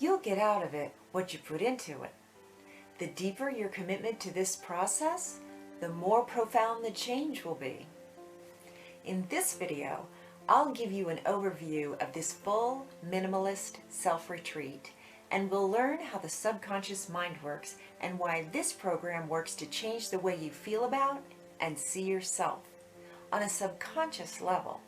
You'll get out of it what you put into it. The deeper your commitment to this process, the more profound the change will be. In this video, I'll give you an overview of this full minimalist self-retreat, and we'll learn how the subconscious mind works and why this program works to change the way you feel about and see yourself on a subconscious level,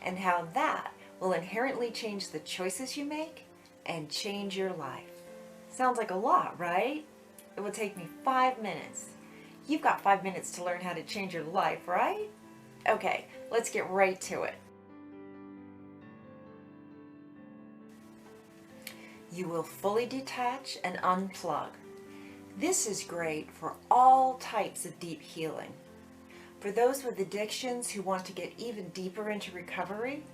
and how that will inherently change the choices you make and change your life. Sounds like a lot, right? It will take me 5 minutes. You've got 5 minutes to learn how to change your life, right? Okay, let's get right to it. You will fully detach and unplug. This is great for all types of deep healing. For those with addictions who want to get even deeper into recovery,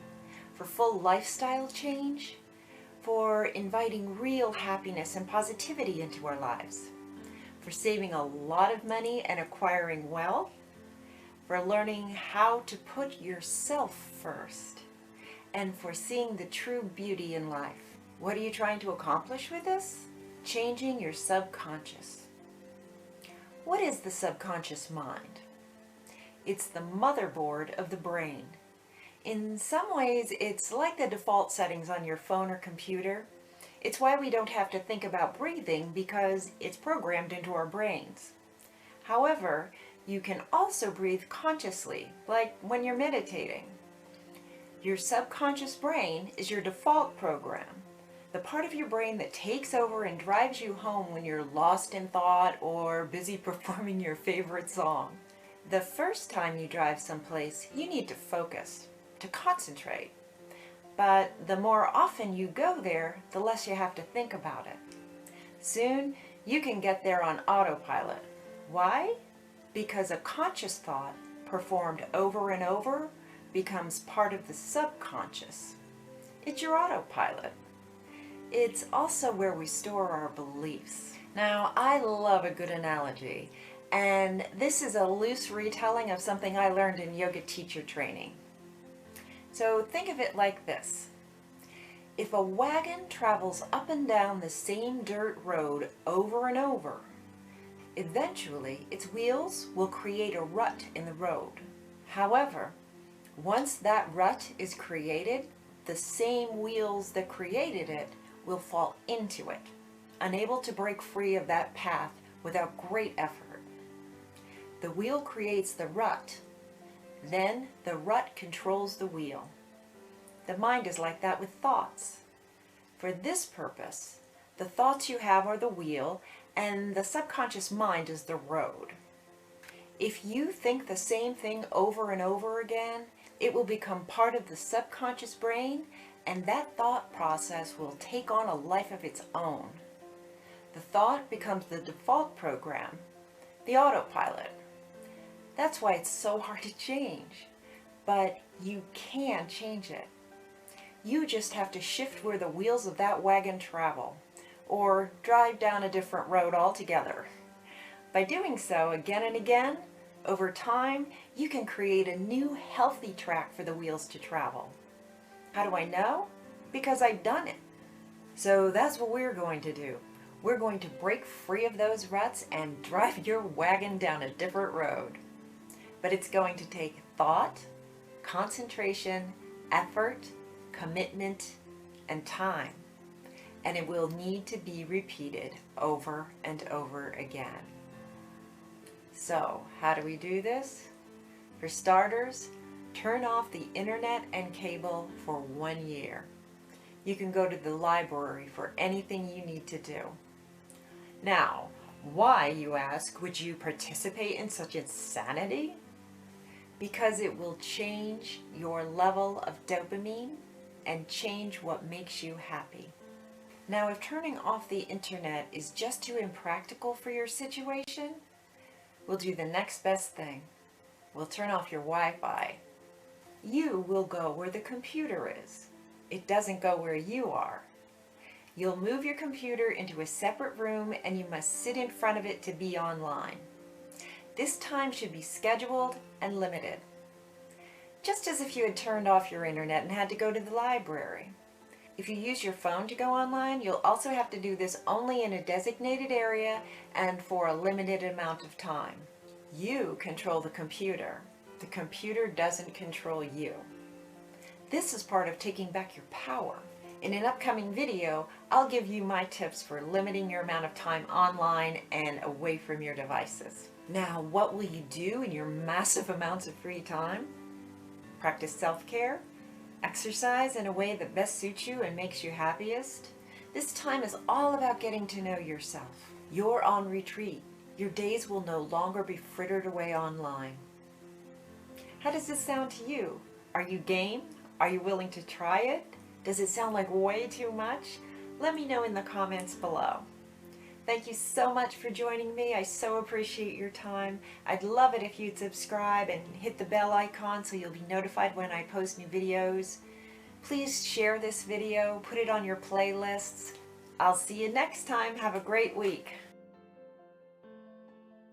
for full lifestyle change, for inviting real happiness and positivity into our lives, for saving a lot of money and acquiring wealth, for learning how to put yourself first, and for seeing the true beauty in life. What are you trying to accomplish with this? Changing your subconscious. What is the subconscious mind? It's the motherboard of the brain. In some ways, it's like the default settings on your phone or computer. It's why we don't have to think about breathing, because it's programmed into our brains. However, you can also breathe consciously, like when you're meditating. Your subconscious brain is your default program, the part of your brain that takes over and drives you home when you're lost in thought or busy performing your favorite song. The first time you drive someplace, you need to focus, to concentrate. But the more often you go there, the less you have to think about it. Soon, you can get there on autopilot. Why? Because a conscious thought, performed over and over, becomes part of the subconscious. It's your autopilot. It's also where we store our beliefs. Now, I love a good analogy, and this is a loose retelling of something I learned in yoga teacher training. So think of it like this. If a wagon travels up and down the same dirt road over and over, eventually its wheels will create a rut in the road. However, once that rut is created, the same wheels that created it will fall into it, unable to break free of that path without great effort. The wheel creates the rut, then the rut controls the wheel. The mind is like that with thoughts. For this purpose, the thoughts you have are the wheel, and the subconscious mind is the road. If you think the same thing over and over again, it will become part of the subconscious brain, and that thought process will take on a life of its own. The thought becomes the default program, the autopilot. That's why it's so hard to change. But you can change it. You just have to shift where the wheels of that wagon travel, or drive down a different road altogether. By doing so again and again, over time, you can create a new healthy track for the wheels to travel. How do I know? Because I've done it. So that's what we're going to do. We're going to break free of those ruts and drive your wagon down a different road. But it's going to take thought, concentration, effort, commitment, and time. And it will need to be repeated over and over again. So, how do we do this? For starters, turn off the internet and cable for 1 year. You can go to the library for anything you need to do. Now, why, you ask, would you participate in such insanity? Because it will change your level of dopamine and change what makes you happy. Now, if turning off the internet is just too impractical for your situation, we'll do the next best thing. We'll turn off your Wi-Fi. You will go where the computer is. It doesn't go where you are. You'll move your computer into a separate room, and you must sit in front of it to be online. This time should be scheduled and limited, just as if you had turned off your internet and had to go to the library. If you use your phone to go online, you'll also have to do this only in a designated area and for a limited amount of time. You control the computer. The computer doesn't control you. This is part of taking back your power. In an upcoming video, I'll give you my tips for limiting your amount of time online and away from your devices. Now, what will you do in your massive amounts of free time? Practice self-care? Exercise in a way that best suits you and makes you happiest? This time is all about getting to know yourself. You're on retreat. Your days will no longer be frittered away online. How does this sound to you? Are you game? Are you willing to try it? Does it sound like way too much? Let me know in the comments below. Thank you so much for joining me. I so appreciate your time. I'd love it if you'd subscribe and hit the bell icon so you'll be notified when I post new videos. Please share this video, put it on your playlists. I'll see you next time. Have a great week.